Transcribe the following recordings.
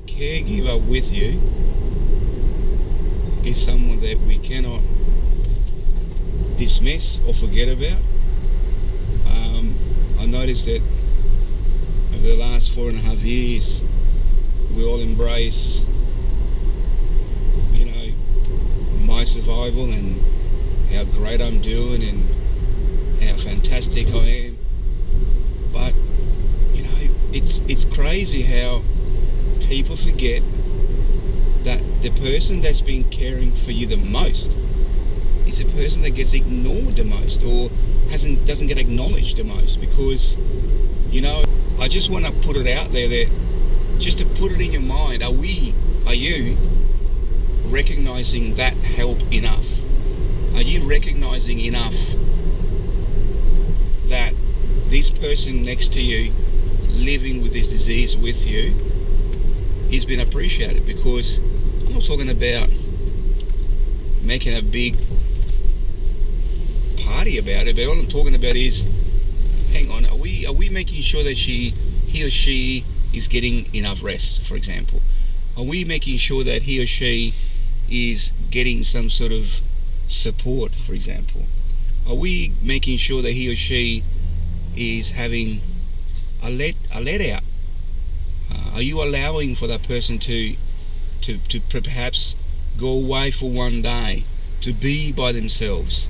caregiver with you is someone that we cannot dismiss or forget about. I noticed that over the last 4.5 years, we all embrace, my survival and how great I'm doing and how fantastic I am. But, it's crazy how people forget that the person that's been caring for you the most is the person that gets ignored the most or doesn't get acknowledged the most. Because, I just want to put it out there that just to put it in your mind, are you recognizing that help enough? Are you recognizing enough that this person next to you living with this disease with you is being appreciated? Because I'm not talking about making a big party about it, but all I'm talking about is, hang on, are we making sure that he or she is getting enough rest, for example? Are we making sure that he or she is getting some sort of support, for example? Are we making sure that he or she is having a let out? Are you allowing for that person to perhaps go away for one day, to be by themselves?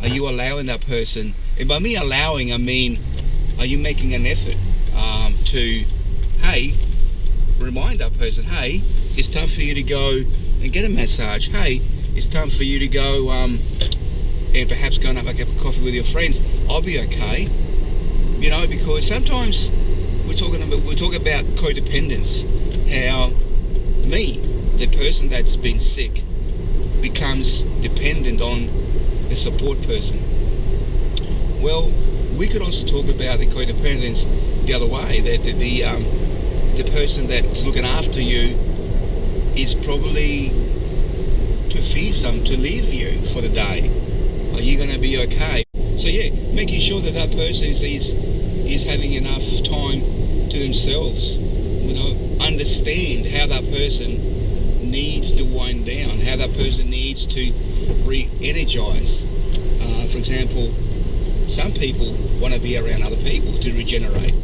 Are you allowing that person, and by me allowing, I mean, are you making an effort to, hey, remind that person, hey, it's time for you to go and get a massage. Hey, it's time for you to go and perhaps go and have a cup of coffee with your friends. I'll be okay. Because sometimes we talk about codependence, how me, the person that's been sick, becomes dependent on the support person. Well, we could also talk about the codependence the other way, that the person that's looking after you is probably too fearsome to leave you for the day. Are you going to be okay? So making sure that that person is having enough time to themselves. Understand how that person needs to wind down, how that person needs to re-energize. For example, some people want to be around other people to regenerate,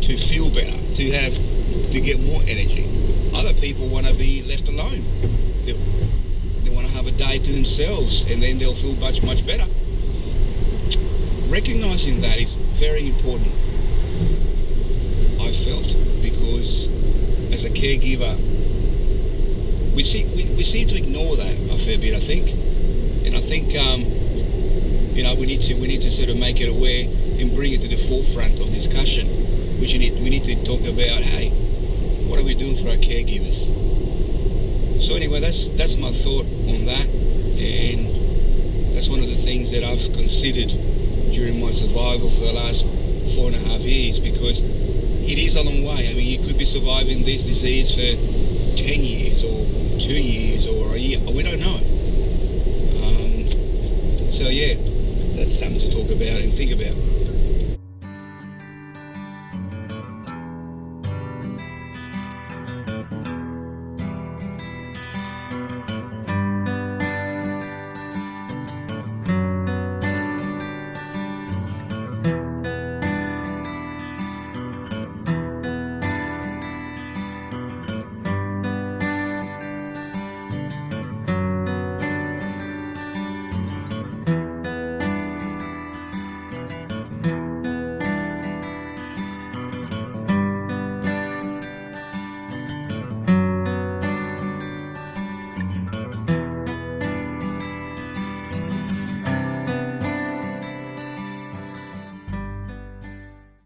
to feel better, to get more energy. Other people want to be left alone. They want to have a day to themselves, and then they'll feel much, much better. Recognizing that is very important, I felt, because as a caregiver, we seem to ignore that a fair bit, I think. And I think we need to sort of make it aware and bring it to the forefront of discussion. We need to talk about, hey, what are we doing for our caregivers? So anyway, that's my thought on that, and that's one of the things that I've considered during my survival for the last 4.5 years, because it is a long way. I mean, you could be surviving this disease for 10 years or 2 years or a year. We don't know. So that's something to talk about and think about.